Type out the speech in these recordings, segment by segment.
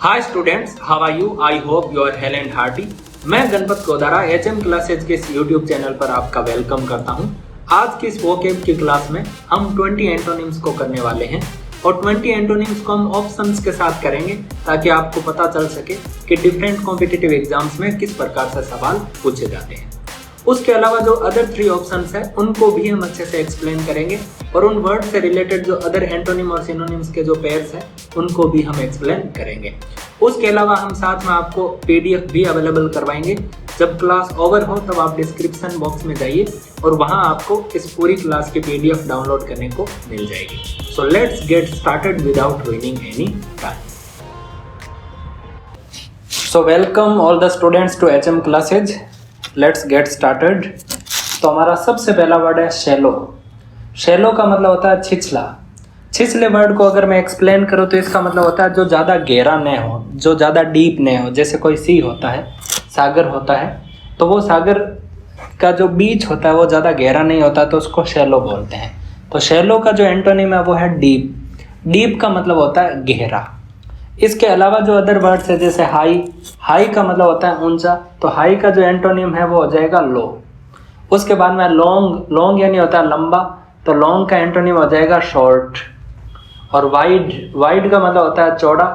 Hi students, how are you? I hope you are hale and hearty. मैं Ganpat Godara HM classes के इस YouTube channel पर आपका welcome करता हूं। आज की इस वोकैब की क्लास में हम 20 एंटोनिम्स को करने वाले हैं और 20 एंटोनिम्स को हम ऑप्शंस के साथ करेंगे ताकि आपको पता चल सके कि डिफरेंट कॉम्पिटिटिव एग्जाम्स में किस प्रकार से सवाल पूछे जाते हैं। उसके अलावा जो अदर 3 ऑप्शंस हैं उनको भी हम अच्छे से एक्सप्लेन करेंगे और उन वर्ड से रिलेटेड जो अदर एंटोनिम और सिनोनिम्स के जो पेयर्स हैं उनको भी हम एक्सप्लेन करेंगे। उसके अलावा हम साथ में आपको पीडीएफ भी अवेलेबल करवाएंगे। जब क्लास ओवर हो तब आप डिस्क्रिप्शन बॉक्स में जाइए और वहां आपको इस पूरी क्लास की पीडीएफ डाउनलोड करने को मिल जाएगी। So let's get started without wasting any time. So welcome all the students to HM classes. Let's get started. तो हमारा सबसे पहला वर्ड है शैलो। शैलो का मतलब होता है छिछला। छिछले वर्ड को अगर मैं एक्सप्लेन करूँ तो इसका मतलब होता है जो ज़्यादा गहरा न हो, जो ज़्यादा डीप न हो। जैसे कोई सी होता है, सागर होता है, तो वो सागर का जो बीच होता है वो ज़्यादा गहरा नहीं होता तो उसको शैलो बोलते हैं। तो शैलो का जो एंटोनिम है वो है डीप। डीप का मतलब होता है गहरा। इसके अलावा जो अदर वर्ड्स है जैसे हाई, हाई का मतलब होता है ऊंचा, तो हाई का जो एंटोनिम है वो हो जाएगा लो। उसके बाद में लॉन्ग, लॉन्ग यानी होता है लंबा, तो लॉन्ग का एंटोनिम हो जाएगा शॉर्ट। और वाइड, वाइड का मतलब होता है चौड़ा।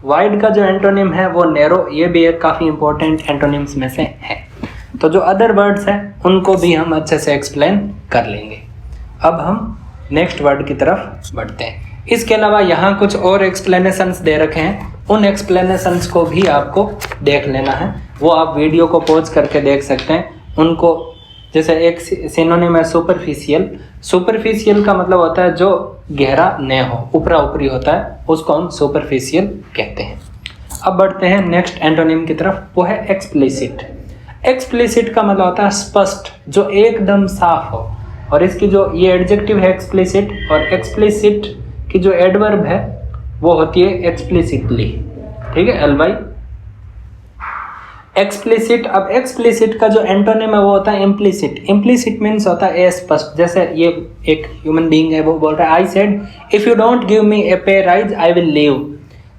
वाइड का जो एंटोनिम है वो नैरो। ये भी एक काफ़ी इंपॉर्टेंट एंटोनिम्स में से है। तो जो अदर वर्ड्स हैं उनको भी हम अच्छे से एक्सप्लेन कर लेंगे। अब हम नेक्स्ट वर्ड की तरफ बढ़ते हैं। इसके अलावा यहाँ कुछ और एक्सप्लेनेशंस दे रखे हैं, उन एक्सप्लेनेशंस को भी आपको देख लेना है। वो आप वीडियो को पॉज करके देख सकते हैं उनको। जैसे एक सिनोनिम है सुपरफिशियल। सुपरफिशियल का मतलब होता है जो गहरा न हो, ऊपरा ऊपरी होता है, उसको हम सुपरफिशियल कहते हैं। अब बढ़ते हैं नेक्स्ट एंटोनिम की तरफ, वो है एक्सप्लिसिट। एक्सप्लिसिट का मतलब होता है स्पष्ट, जो एकदम साफ हो। और इसकी जो ये एडजेक्टिव है एक्सप्लिसिट, और एक्सप्लिसिट की जो एडवर्ब है वो होती है एक्सप्लिसिटली। ठीक है, एलवाई एक्सप्लिसिट। अब एक्सप्लिसिट का जो एंटोनिम है वो होता है इम्प्लिसिट। इम्प्लिसिट मीन्स होता है अस्पष्ट। जैसे ये एक ह्यूमन बीइंग है, वो बोल रहा है I said if you don't give me a pay raise I will leave.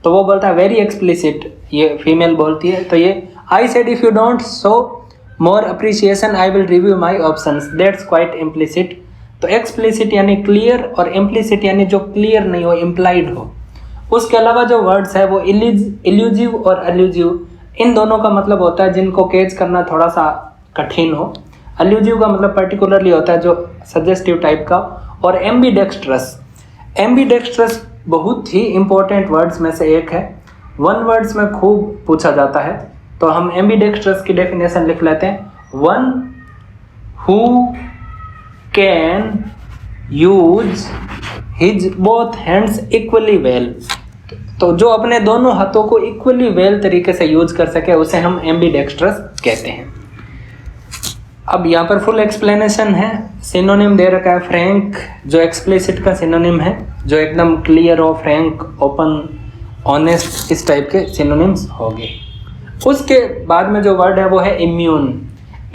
तो वो बोलता है वेरी एक्सप्लिसिट, ये फीमेल बोलती है। तो ये आई said if you don't show more appreciation I will review my options, that's quite implicit. तो एक्सप्लिसिट यानी क्लियर और इम्प्लिसिट यानी जो क्लियर नहीं हो, इम्प्लाइड हो। उसके अलावा जो वर्ड्स है वो इल्यूजिव और अलूजिव, इन दोनों का मतलब होता है जिनको कैच करना थोड़ा सा कठिन हो। अलूजिव का मतलब पर्टिकुलरली होता है जो सजेस्टिव टाइप का। और एम्बीडेक्स्ट्रस, एम्बीडेक्स्ट्रस बहुत ही इंपॉर्टेंट वर्ड्स में से एक है। 1 वर्ड्स में खूब पूछा जाता है। तो हम एम्बीडेक्स्ट्रस की डेफिनेशन लिख लेते हैं। One who can use his both hands equally well. तो जो अपने दोनों हाथों को इक्वली वेल तरीके से यूज कर सके उसे हम एम्बीडेक्स्ट्रस कहते हैं। अब यहाँ पर फुल एक्सप्लेनेशन है। सिनोनिम दे रखा है फ्रैंक, जो एक्सप्लिसिट का सिनोनिम है, जो एकदम क्लियर हो, फ्रैंक, ओपन, ऑनेस्ट, इस टाइप के सिनोनिम्स हो गए। उसके बाद में जो वर्ड है वो है इम्यून।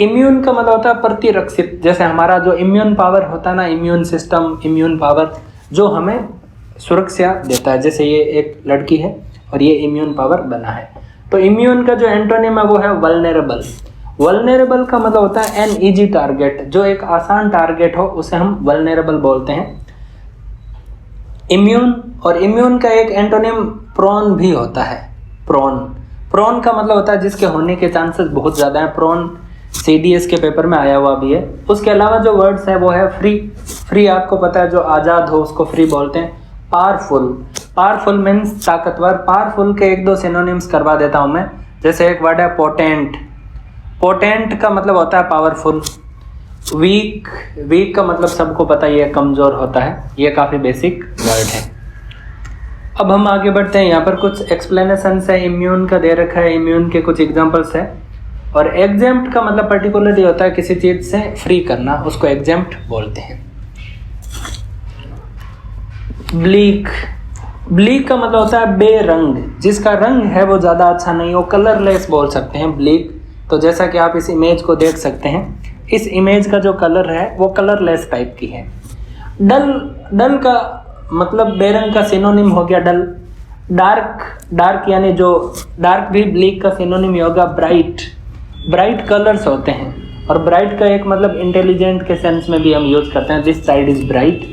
इम्यून का मतलब होता है प्रतिरक्षित। जैसे हमारा जो इम्यून पावर होता है ना, इम्यून सिस्टम, इम्यून पावर जो हमें सुरक्षा देता है। जैसे ये एक लड़की है और ये इम्यून पावर बना है। तो इम्यून का जो एंटोनिम है वो है वल्नरेबल। वल्नरेबल का मतलब होता है एन ईजी टारगेट, जो एक आसान टारगेट हो उसे हम वल्नरेबल बोलते हैं। इम्यून, और इम्यून का एक एंटोनिम प्रोन भी होता है। प्रोन, प्रोन का मतलब होता है जिसके होने के चांसेस बहुत ज़्यादा हैं। प्रोन CDS के पेपर में आया हुआ भी है। उसके अलावा जो वर्ड्स है वो है फ्री। फ्री आपको पता है जो आज़ाद हो उसको फ्री बोलते हैं। पावरफुल, पावरफुल मीन्स ताकतवर। पावरफुल के 1-2 सिनोनिम्स करवा देता हूँ मैं। जैसे एक वर्ड है पोटेंट। पोटेंट का मतलब होता है पावरफुल। वीक, वीक का मतलब सबको पता ही है कमज़ोर होता है। ये काफ़ी बेसिक वर्ड है। अब हम आगे बढ़ते हैं। यहाँ पर कुछ एक्सप्लेनेशंस है इम्यून का दे रखा है। इम्यून के कुछ एग्जाम्पल्स है। और एग्जेम्प्ट का मतलब पर्टिकुलरली होता है किसी चीज़ से फ्री करना, उसको एग्जेम्प्ट बोलते हैं। ब्लीक, ब्लीक का मतलब होता है बेरंग, जिसका रंग है वो ज़्यादा अच्छा नहीं हो, कलरलेस बोल सकते हैं ब्लीक। तो जैसा कि आप इस इमेज को देख सकते हैं, इस इमेज का जो कलर है वो कलरलेस टाइप की है। डल, डल का मतलब बेरंग का सिनोनिम हो गया डल। डार्क यानी जो डार्क भी ब्लैक का सिनोनिम होगा ब्राइट कलर्स होते हैं, और ब्राइट का एक मतलब इंटेलिजेंट के सेंस में भी हम यूज करते हैं, दिस साइड इज ब्राइट।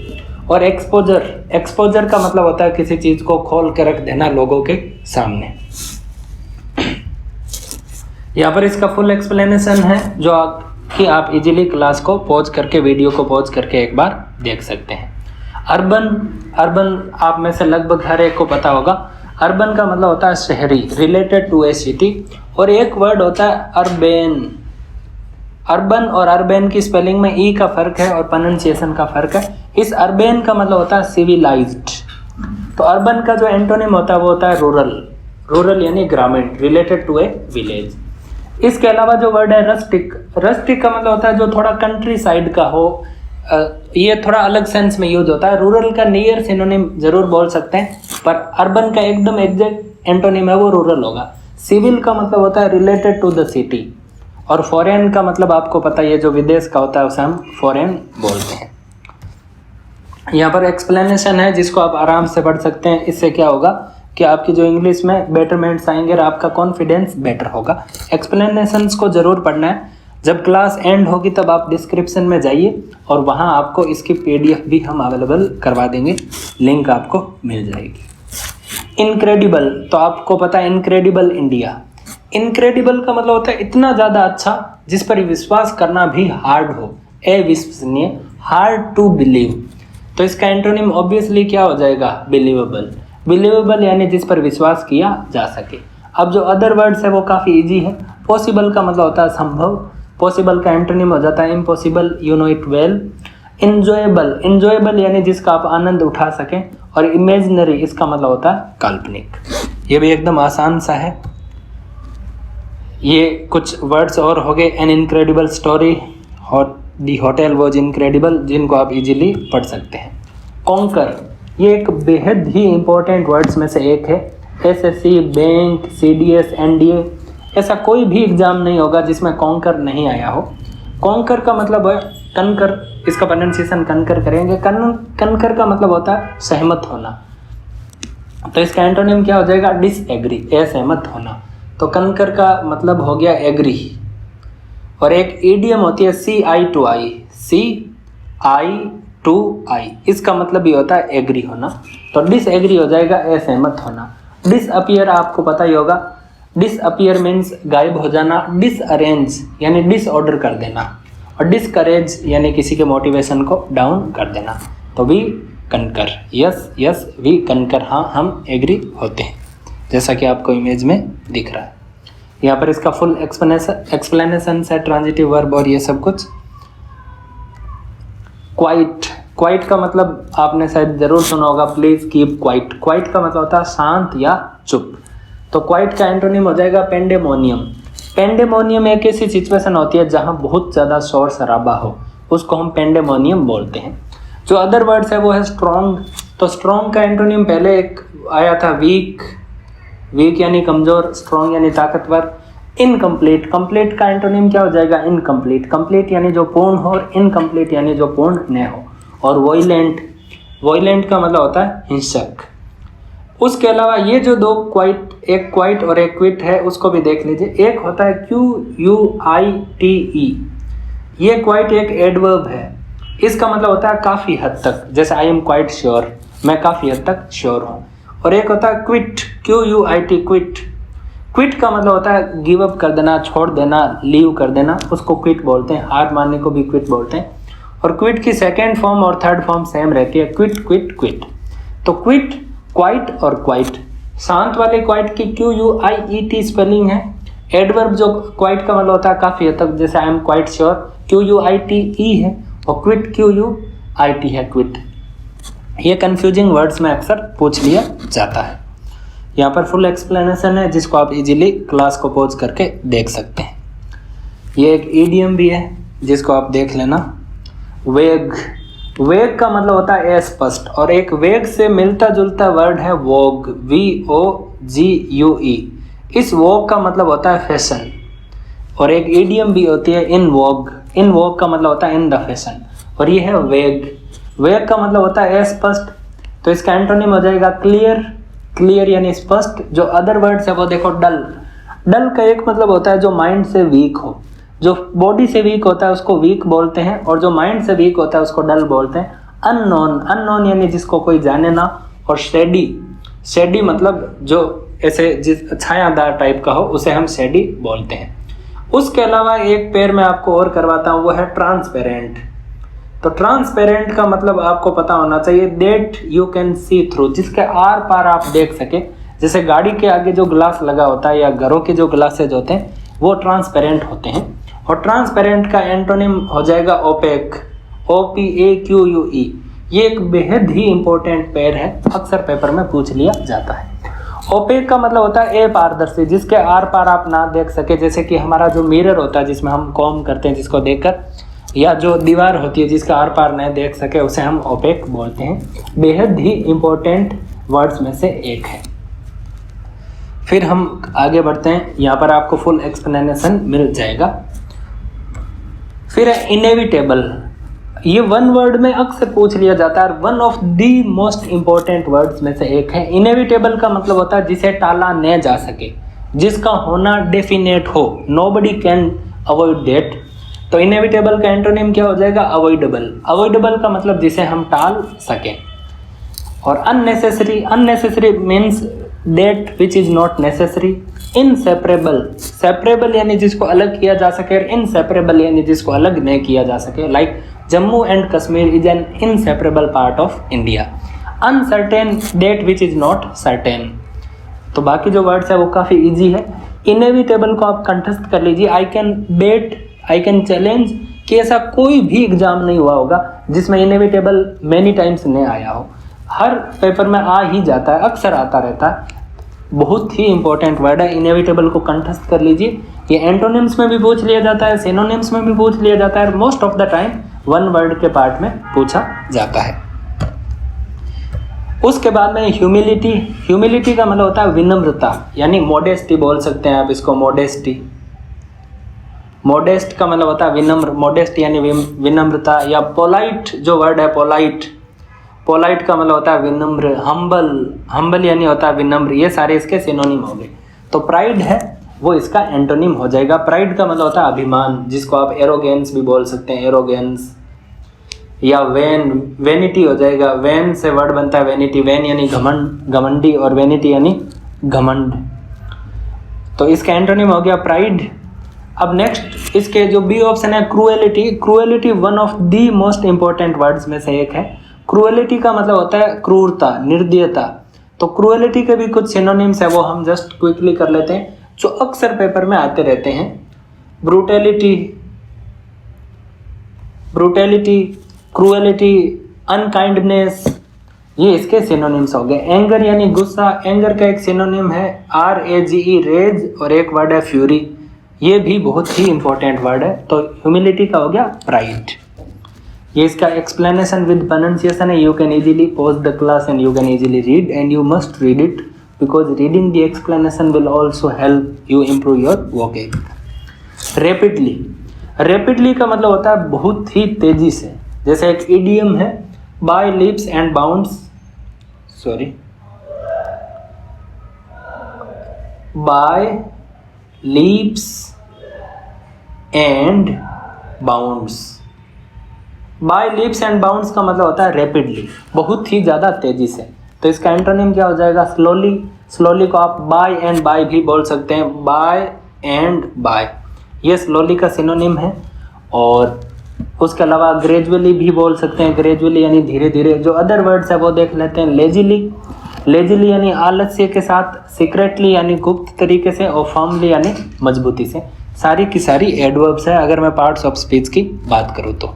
और एक्सपोजर का मतलब होता है किसी चीज को खोल के रख देना लोगों के सामने। यहाँ पर इसका फुल एक्सप्लेनेशन है जो कि आप इजीली क्लास को पॉज करके, वीडियो को पॉज करके एक बार देख सकते हैं। अर्बन आप में से लगभग हर एक को पता होगा। अर्बन का मतलब होता है शहरी, रिलेटेड टू ए सिटी। और एक वर्ड होता है अर्बन और अर्बन की स्पेलिंग में ई का फर्क है और प्रोनाउंसिएशन का फर्क है। इस अर्बन का मतलब होता है सिविलाइज्ड। तो अर्बन का जो एंटोनिम होता है वो होता है रूरल यानी ग्रामीण, रिलेटेड टू ए विलेज। इसके अलावा जो वर्ड है रस्टिक का मतलब होता है जो थोड़ा कंट्री साइड का हो, ये थोड़ा अलग सेंस में यूज होता है। रूरल का नियर सिनोनिम जरूर बोल सकते हैं, पर अर्बन का एकदम एग्जैक्ट एंटोनिम है वो रूरल होगा। सिविल का मतलब होता है रिलेटेड टू द सिटी, और फॉरेन का मतलब आपको पता है, ये जो विदेश का होता है उसे हम फॉरेन बोलते हैं। यहाँ पर एक्सप्लेनेशन है जिसको आप आराम से पढ़ सकते हैं। इससे क्या होगा कि आपकी जो इंग्लिश में बेटरमेंट्स आएंगे और आपका कॉन्फिडेंस बेटर होगा। एक्सप्लेनेशंस को जरूर पढ़ना है। जब क्लास एंड होगी तब आप डिस्क्रिप्शन में जाइए और वहाँ आपको इसकी PDF भी हम अवेलेबल करवा देंगे, लिंक आपको मिल जाएगी। इनक्रेडिबल, तो आपको पता है इनक्रेडिबल इंडिया। इनक्रेडिबल का मतलब होता है इतना ज़्यादा अच्छा जिस पर विश्वास करना भी हार्ड हो, अविश्वसनीय, हार्ड टू बिलीव। तो इसका एंटोनिम ऑब्वियसली क्या हो जाएगा, बिलीवेबल यानी जिस पर विश्वास किया जा सके। अब जो अदर वर्ड्स है वो काफ़ी इजी है। पॉसिबल का मतलब होता है संभव, पॉसिबल का एंटोनिम हो जाता है impossible, you know it well. Enjoyable यानी जिसका आप आनंद उठा सकें, और इमेजिनरी इसका मतलब होता है काल्पनिक। ये भी एकदम आसान सा है। ये कुछ वर्ड्स और हो गए। An incredible story, the hotel was incredible, जिनको आप इजीली पढ़ सकते हैं। कॉन्कर, ये एक बेहद ही इंपॉर्टेंट वर्ड्स में से एक है। SSC, बैंक, CDS, NDA, ऐसा कोई भी एग्जाम नहीं होगा जिसमें कॉन्कर नहीं आया हो। कॉन्कर का मतलब है कनकर, इसका प्रोनाउंसिएशन कनकर करेंगे। कनकर का मतलब होता है सहमत होना। तो इसका एंटोनिम क्या हो जाएगा, डिसएग्री, असहमत होना। तो कनकर का मतलब हो गया एग्री। और एक ईडियम होती है CI to I, इसका मतलब ये होता है एग्री होना। तो डिसएग्री हो जाएगा असहमत होना। डिसअपियर आपको पता ही होगा, डिसअपियर मीन्स गायब हो जाना। डिसअरेंज यानी डिसऑर्डर कर देना, और डिसकरेज यानी किसी के मोटिवेशन को डाउन कर देना। तो we concur, yes we concur, हाँ हम एग्री होते हैं, जैसा कि आपको इमेज में दिख रहा है। यहाँ पर इसका फुल एक्सप्लेनेशन है, ट्रांजिटिव वर्ब और ये सब कुछ। क्वाइट का मतलब आपने शायद जरूर सुना होगा, प्लीज कीप क्वाइट। क्वाइट का मतलब होता है शांत या चुप। तो क्वाइट का एंटोनिम हो जाएगा पेंडेमोनियम। पेंडेमोनियम एक ऐसी सिचुएशन होती है जहाँ बहुत ज़्यादा शोर शराबा हो, उसको हम पेंडेमोनियम बोलते हैं। जो अदर वर्ड्स है वो है स्ट्रॉन्ग। तो स्ट्रॉन्ग का एंटोनिम पहले एक आया था वीक यानी कमज़ोर, स्ट्रॉन्ग यानी ताकतवर। इनकम्प्लीट, कंप्लीट का एंटोनिम क्या हो जाएगा, इनकम्प्लीट। कंप्लीट यानी जो पूर्ण हो, और इनकम्प्लीट यानी जो पूर्ण न हो। और वॉयलेंट का मतलब होता है हिंसक। उसके अलावा ये जो दो क्वाइट, एक क्वाइट और एक क्विट है, उसको भी देख लीजिए। एक होता है QUITE, ये क्वाइट एक एडवर्ब है। इसका मतलब होता है काफ़ी हद तक, जैसे आई एम क्वाइट श्योर, मैं काफ़ी हद तक श्योर हूँ। और एक होता है क्विट, QUIT, क्विट का मतलब होता है गिव अप कर देना, छोड़ देना, लीव कर देना, उसको क्विट बोलते हैं। हार मानने को भी क्विट बोलते हैं। और क्विट की सेकेंड फॉर्म और थर्ड फॉर्म सेम रहती है, क्विट। तो क्विट, क्वाइट और क्वाइट। शांत वाले क्वाइट की QUIET स्पेलिंग है। एडवर्ब जो क्वाइट का मतलब होता है काफ़ी हद तक, जैसे I am quite sure, QUITE है। और क्विट QUIT है, क्विट। ये कंफ्यूजिंग वर्ड्स में अक्सर पूछ लिया जाता है। यहाँ पर फुल एक्सप्लेनेशन है जिसको आप इजीली क्लास को पॉज करके देख सकते हैं। ये एक ईडियम भी है जिसको आप देख लेना। वेग का मतलब होता है अस्पष्ट, और एक वेग से मिलता जुलता वर्ड है वोग, VOGUE। इस वोग का मतलब होता है फैशन। और एक ईडियम भी होती है इन वोग का मतलब होता है इन द फैशन। और ये है वेग का मतलब होता है अस्पष्ट। तो इसका एंटोनिम हो जाएगा क्लियर, क्लियर यानी स्पष्ट। जो अदर वर्ड्स है वो देखो डल। डल का एक मतलब होता है जो माइंड से वीक हो, जो बॉडी से वीक होता है उसको वीक बोलते हैं, और जो माइंड से वीक होता है उसको डल बोलते हैं। अननोन, अननोन यानी जिसको कोई जाने ना। और शेडी, शेडी मतलब जो ऐसे जिस छायादार टाइप का हो उसे हम शेडी बोलते हैं। उसके अलावा एक पेयर मैं आपको और करवाता हूँ, वो है ट्रांसपेरेंट। तो ट्रांसपेरेंट का मतलब आपको पता होना चाहिए, that you can see through, जिसके आर पार आप देख सके। जैसे गाड़ी के आगे जो ग्लास लगा होता है या घरों के जो ग्लासेज होते हैं वो ट्रांसपेरेंट होते हैं। और ट्रांसपेरेंट का एंटोनिम हो जाएगा ओपेक, OPAQUE। ये एक बेहद ही इंपॉर्टेंट पेयर है, अक्सर पेपर में पूछ लिया जाता है। ओपेक का मतलब होता है अपारदर्शी, जिसके आर पार आप ना देख सके। जैसे कि हमारा जो मिरर होता है जिसमें हम कॉम करते हैं, जिसको देखकर, या जो दीवार होती है जिसका आर पार नहीं देख सके, उसे हम ओपेक बोलते हैं। बेहद ही इंपॉर्टेंट वर्ड्स में से एक है। फिर हम आगे बढ़ते हैं, यहाँ पर आपको फुल एक्सप्लेनेशन मिल जाएगा। फिर है इनएविटेबल। ये वन वर्ड में अक्सर पूछ लिया जाता है, one of the most important words में से एक है। इनएविटेबल का मतलब होता है जिसे टाला न जा सके, जिसका होना डेफिनेट हो, नोबडी कैन अवॉइड दैट। तो इनएविटेबल का एंटोनिम क्या हो जाएगा? अवॉइडेबल। अवॉइडेबल का मतलब जिसे हम टाल सकें। और unnecessary, unnecessary means that which is not necessary. Inseparable, separable यानी जिसको अलग किया जा सके, और इनसेपरेबल यानी जिसको अलग नहीं किया जा सके। Like Jammu and Kashmir is an inseparable part of India. Uncertain, that which is not certain. तो बाकी जो वर्ड्स है वो काफ़ी इजी है। इनएविटेबल को आप कंठस्थ कर लीजिए। I can bet, I can challenge कि ऐसा कोई भी एग्जाम नहीं हुआ होगा जिसमें इनएविटेबल मैनी टाइम्स नहीं आया हो। हर पेपर में आ ही जाता है, अक्सर आता रहता है। बहुत ही इंपॉर्टेंट वर्ड है, इनएविटेबल को कंठस्थ कर लीजिए। ये एंटोनिम्स में भी पूछ लिया जाता है, सिनोनिम्स में भी पूछ लिया जाता है, most of the time one word के पार्ट में पूछा जाता है। उसके बाद में ह्यूमिलिटी। ह्यूमिलिटी का मतलब होता है विनम्रता, यानी मोडेस्टी बोल सकते हैं आप इसको, मोडेस्टी। मोडेस्ट का मतलब होता है विनम्र, मोडेस्ट यानी विनम्रता। या पोलाइट जो वर्ड है, पोलाइट, पोलाइट का मतलब होता है विनम्र। हम्बल, हम्बल यानी होता है विनम्र। ये सारे इसके सिनोनिम हो गए। तो प्राइड है वो इसका एंटोनिम हो जाएगा। प्राइड का मतलब होता है अभिमान, जिसको आप एरोगेंस भी बोल सकते हैं, एरोगेंस। या वैन, वेनिटी हो जाएगा। वैन से वर्ड बनता है वेनिटी। वैन यानी घमंड, घमंडी, और वेनिटी यानी घमंड। तो इसका एंटोनिम हो गया प्राइड। अब नेक्स्ट इसके जो बी ऑप्शन है cruelty. Cruelty one of the most important words में से एक है। क्रूएलिटी का मतलब होता है क्रूरता, निर्दयता। तो क्रूएलिटी के भी कुछ सिनोनिम्स है, वो हम जस्ट क्विकली कर लेते हैं जो अक्सर पेपर में आते रहते हैं। ब्रूटैलिटी, ब्रूटैलिटी, क्रूएलिटी, अनकाइंडनेस, ये इसके सिनोनिम्स हो गए। एंगर यानी गुस्सा। एंगर का एक सिनोनिम है RAGE, रेज, और एक वर्ड है फ्यूरी। ये भी बहुत ही इंपॉर्टेंट वर्ड है। तो ह्यूमिलिटी का हो गया प्राइड। ये इसका एक्सप्लेनेशन विद प्रोनाउंसिएशन है। You can easily pause the class and you can easily read, and you must read it because reading the explanation will also help you improve your vocab. Rapidly, rapidly का मतलब होता है बहुत ही तेजी से। जैसे एक इडियम है, by leaps and bounds, sorry, by leaps and bounds. By leaps and bounds का मतलब होता है रैपिडली, बहुत ही ज़्यादा तेजी से। तो इसका एंटोनिम क्या हो जाएगा? स्लोली। स्लोली को आप बाय एंड बाय भी बोल सकते हैं, बाय एंड बाय, ये स्लोली का सिनोनिम है। और उसके अलावा ग्रेजुअली भी बोल सकते हैं, ग्रेजुअली यानी धीरे धीरे। जो अदर वर्ड्स है वो देख लेते हैं। लेजिली, लेजिली यानी आलस्य के साथ, सीक्रेटली यानी गुप्त तरीके से, और फर्मली यानी मजबूती से। सारी की सारी एडवर्ब्स है अगर मैं पार्ट्स ऑफ स्पीच की बात करूँ तो।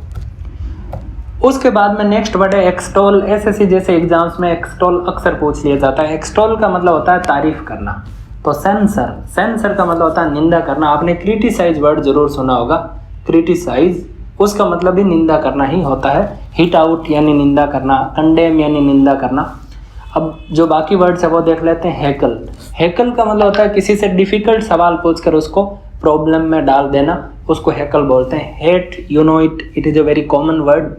उसके बाद में नेक्स्ट वर्ड है एक्सटोल। SSC जैसे एग्जाम्स में एक्सटोल अक्सर पूछ लिया जाता है। एक्सटोल का मतलब होता है तारीफ करना। तो सेंसर, सेंसर का मतलब होता है निंदा करना। आपने क्रिटिसाइज वर्ड जरूर सुना होगा, क्रिटिसाइज, उसका मतलब भी निंदा करना ही होता है। हिट आउट यानी निंदा करना, कंडेम यानी निंदा करना। अब जो बाकी वर्ड्स है वो देख लेते हैं। हैकल, हैकल का मतलब होता है किसी से डिफिकल्ट सवाल पूछकर उसको प्रॉब्लम में डाल देना, उसको हैकल बोलते हैं। Hate, you know it, it is a very common word.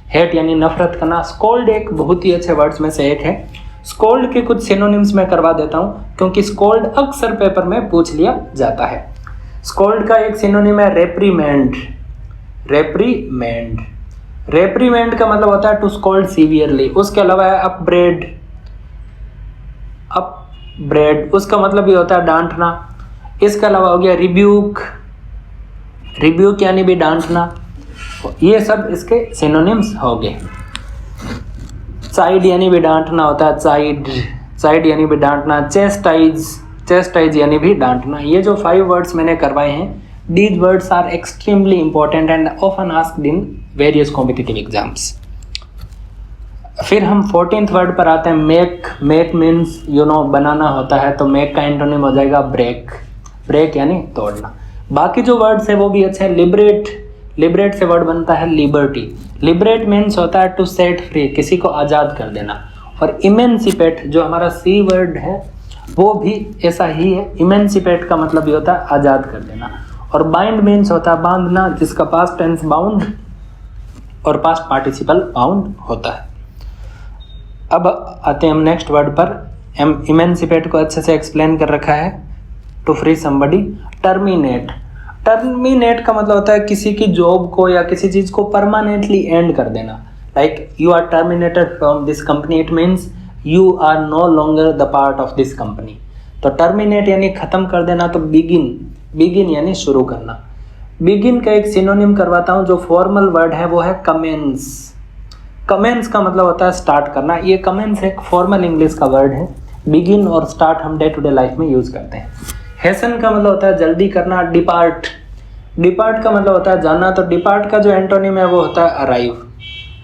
Hate यानी नफरत करना। स्कोल्ड एक बहुत ही अच्छे वर्ड्स में से एक है। स्कोल्ड के कुछ सिनोनिम्स मैं करवा देता हूँ, क्योंकि स्कोल्ड अक्सर पेपर में पूछ लिया जाता है। स्कोल्ड का एक सिनोनिम है रेप्रीमेंड। रेप्रीमेंड, रेप्रीमेंड का मतलब होता है टू स्कोल्ड सीवियरली। उसके अलावा है अपब्रेड, अपब्रेड उसका मतलब ये होता है डांटना। इसके अलावा हो गया रिब्यूक, रिब्यूक यानी भी डांटना। ये सब इसके सिनोनिम्स हो गए। चाइड यानी भी डांटना होता है, चाइड, चाइड यानी भी डांटना। चेस्टाइज, चेस्टाइज यानी भी डांटना। ये जो 5 वर्ड्स मैंने करवाए हैं, these words are extremely important and often asked in various competitive exams. फिर हम 14th वर्ड पर आते हैं, मेक। मेक मीन्स बनाना होता है, तो मेक का एंटोनिम हो जाएगा ब्रेक। ब्रेक यानी तोड़ना। बाकी जो वर्ड्स है वो भी अच्छे हैं। लिबरेट, लिबरेट से वर्ड बनता है लिबर्टी। लिबरेट मीन्स होता है टू सेट फ्री, किसी को आज़ाद कर देना। और इमेंसिपेट जो हमारा सी वर्ड है वो भी ऐसा ही है। इमेंसिपेट का मतलब ये होता है आज़ाद कर देना। और बाइंड मीन्स होता है बांधना, जिसका पास्ट टेंस बाउंड और पास्ट पार्टिसिपल बाउंड होता है। अब आते हैं हम नेक्स्ट वर्ड पर। इमेंसिपेट को अच्छे से एक्सप्लेन कर रखा है, to free somebody. Terminate, terminate का मतलब होता है किसी की जॉब को या किसी चीज़ को परमानेंटली एंड कर देना। Like you are terminated from this company, it means you are no longer the part of this company. तो टर्मिनेट यानी ख़त्म कर देना। तो बिगिन, बिगिन यानी शुरू करना। बिगिन का एक सिनोनिम करवाता हूँ, जो फॉर्मल वर्ड है वो है कमेंस। कमेंस का मतलब होता है स्टार्ट करना। ये कमेंस एक फॉर्मल इंग्लिश का वर्ड है। बिगिन और स्टार्ट हम डे टू डे लाइफ में यूज़ करते हैं। हैसन का मतलब होता है जल्दी करना। डिपार्ट, डिपार्ट का मतलब होता है जाना। तो डिपार्ट का जो एंटोनिम है वो होता है अराइव।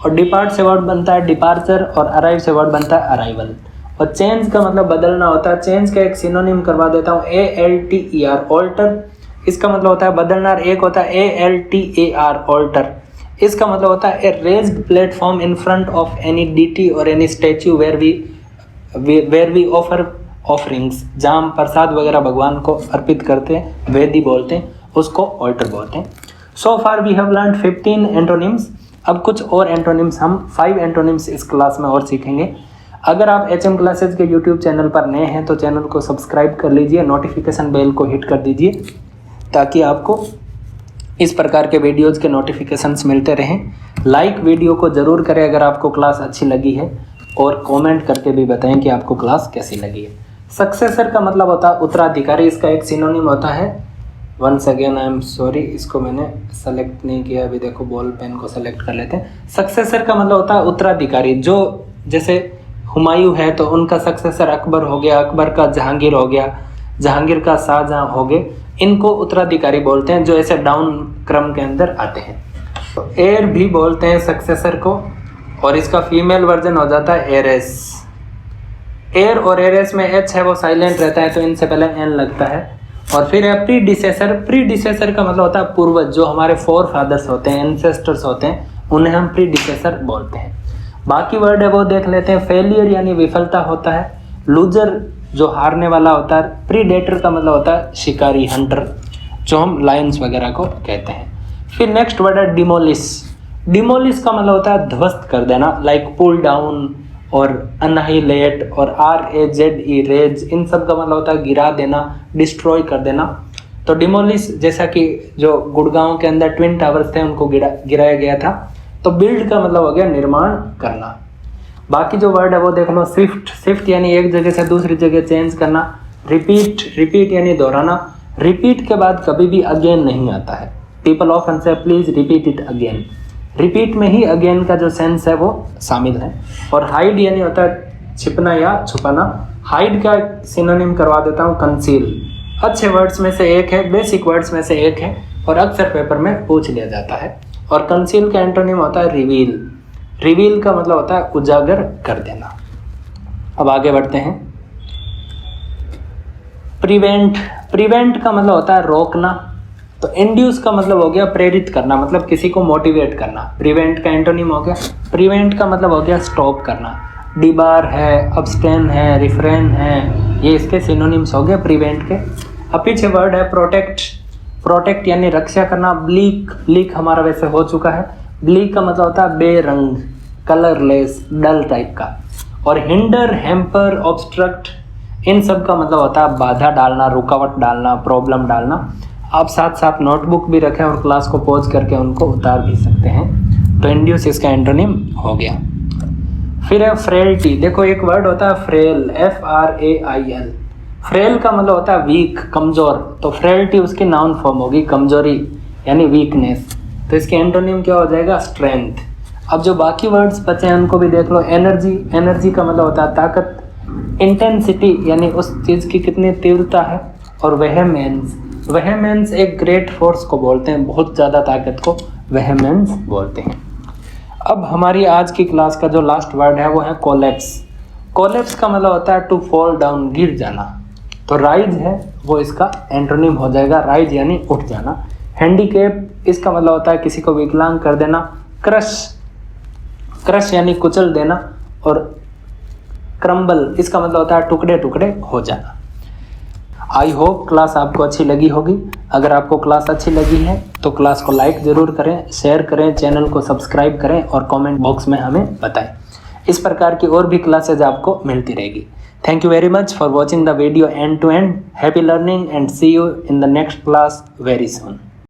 और डिपार्ट से वर्ड बनता है डिपार्चर और अराइव से वर्ड बनता है अराइवल। और चेंज का मतलब बदलना होता है। चेंज का एक सिनोनिम करवा देता हूँ, ALTER, ऑल्टर। इसका मतलब होता है बदलना। एक होता है ALTAR, ऑल्टर। इसका मतलब होता है a raised platform in front of any deity और any statue where we offer offerings. जहाँ हम प्रसाद वगैरह भगवान को अर्पित करते हैं, वेदी बोलते हैं, उसको ऑल्टर बोलते हैं। So far we have learn 15 antonyms. अब कुछ और एंटोनिम्स, हम 5 एंटोनिम्स इस क्लास में और सीखेंगे। अगर आप HM क्लासेज के यूट्यूब चैनल पर नए हैं तो चैनल को सब्सक्राइब कर लीजिए, नोटिफिकेशन बेल को हिट कर दीजिए, ताकि आपको इस प्रकार के वीडियोज़ के नोटिफिकेशंस मिलते रहें। लाइक वीडियो को ज़रूर करें अगर आपको क्लास अच्छी लगी है, और कमेंट करके भी बताएं कि आपको क्लास कैसी लगी है। सक्सेसर का मतलब होता है उत्तराधिकारी। इसका एक सिनोनिम होता है, once again I am sorry, इसको मैंने सेलेक्ट नहीं किया अभी, देखो बॉल पेन को सेलेक्ट कर लेते हैं। सक्सेसर का मतलब होता है उत्तराधिकारी। जो जैसे हुमायूं है तो उनका सक्सेसर अकबर हो गया, अकबर का जहांगीर हो गया, जहांगीर का शाहजहां हो गए। इनको उत्तराधिकारी बोलते हैं, जो ऐसे डाउन क्रम के अंदर आते हैं। तो एयर भी बोलते हैं सक्सेसर को, और इसका फीमेल वर्जन हो जाता है एरेस। एयर और एरेस में एच है वो साइलेंट रहता है, तो इनसे पहले एन लगता है। और फिर है प्रीडिसेसर। प्रीडिसेसर का मतलब होता है पूर्वज, जो हमारे फोर फादर्स होते हैं, एंसेस्टर्स होते हैं, उन्हें हम प्रीडिसेसर बोलते हैं। बाकी वर्ड है वो देख लेते हैं। फेलियर यानी विफलता होता है। लूजर जो हारने वाला होता है। प्रीडेटर का मतलब होता है शिकारी, हंटर, जो हम लायंस वगैरह को कहते हैं। फिर नेक्स्ट वर्ड है डिमोलिश। डिमोलिश का मतलब होता है ध्वस्त कर देना, लाइक पुल डाउन और अनहिलेट और RAZE, रेज, इन सब का मतलब होता है गिरा देना, डिस्ट्रॉय कर देना। तो डिमोलिश, जैसा कि जो गुड़गांव के अंदर ट्विन टावर्स थे उनको गिराया गया था। तो बिल्ड का मतलब हो गया निर्माण करना। बाकी जो वर्ड है वो देख लो। स्विफ्ट, स्विफ्ट यानी एक जगह से दूसरी जगह चेंज करना। रिपीट, रिपीट यानी दोहराना। रिपीट के बाद कभी भी अगेन नहीं आता है। पीपल ऑफन से please repeat it again. Repeat में ही अगेन का जो सेंस है वो शामिल है। और हाइड यानी होता है छिपना या छुपाना। हाइड का सिनोनिम करवा देता हूँ, कंसील। अच्छे वर्ड्स में से एक है, बेसिक वर्ड्स में से एक है, और अक्सर पेपर में पूछ लिया जाता है। और कंसील का एंटोनिम होता है रिवील। रिवील का मतलब होता है उजागर कर देना। अब आगे बढ़ते हैं। प्रिवेंट, प्रिवेंट का मतलब होता है रोकना। तो इंड्यूस का मतलब हो गया प्रेरित करना, मतलब किसी को मोटिवेट करना। प्रिवेंट का एंटोनिम हो गया। प्रिवेंट का मतलब हो गया स्टॉप करना। डिबार है, अब्सटेन है, रिफ्रेन है, ये इसके सिनोनिम्स हो गए प्रिवेंट के। अब पीछे वर्ड है प्रोटेक्ट। प्रोटेक्ट यानी रक्षा करना। ब्लीक, ब्लीक हमारा वैसे हो चुका है। ब्लीक का मतलब होता है बेरंग, कलरलेस, डल टाइप का। और हिंडर, हैम्पर, ऑब्स्ट्रक्ट, इन सब का मतलब होता है बाधा डालना, रुकावट डालना, प्रॉब्लम डालना। आप साथ साथ नोटबुक भी रखें और क्लास को पॉज करके उनको उतार भी सकते हैं। तो इंड्यूस इसका एंटोनिम हो गया। फिर है फ्रेलिटी। देखो एक वर्ड होता है फ्रेल, FRAIL। फ्रेल का मतलब होता है वीक, कमज़ोर। तो फ्रेलिटी उसकी नाउन फॉर्म होगी, कमजोरी यानी वीकनेस। तो इसके एंटोनिम क्या हो जाएगा? स्ट्रेंथ। अब जो बाकी वर्ड्स बचे हैं उनको भी देख लो। एनर्जी, एनर्जी का मतलब होता है ताकत। इंटेंसिटी यानी उस चीज़ की कितनी तीव्रता है। और वेहेमेंस, वेहेमेंस एक ग्रेट फोर्स को बोलते हैं, बहुत ज़्यादा ताकत को वेहेमेंस बोलते हैं। अब हमारी आज की क्लास का जो लास्ट वर्ड है वो है कोलैप्स। कोलैप्स का मतलब होता है टू फॉल डाउन, गिर जाना। तो राइज है वो इसका एंटोनिम हो जाएगा, राइज यानी उठ जाना। हैंडीकैप, इसका मतलब होता है किसी को विकलांग कर देना। क्रश, क्रश यानी कुचल देना। और क्रम्बल, इसका मतलब होता है टुकड़े टुकड़े हो जाना। आई होप क्लास आपको अच्छी लगी होगी। अगर आपको क्लास अच्छी लगी है तो क्लास को लाइक ज़रूर करें, शेयर करें, चैनल को सब्सक्राइब करें और कमेंट बॉक्स में हमें बताएं। इस प्रकार की और भी क्लासेज आपको मिलती रहेगी। Thank you very much for watching the video and to end. Happy learning and see you in the next class very soon.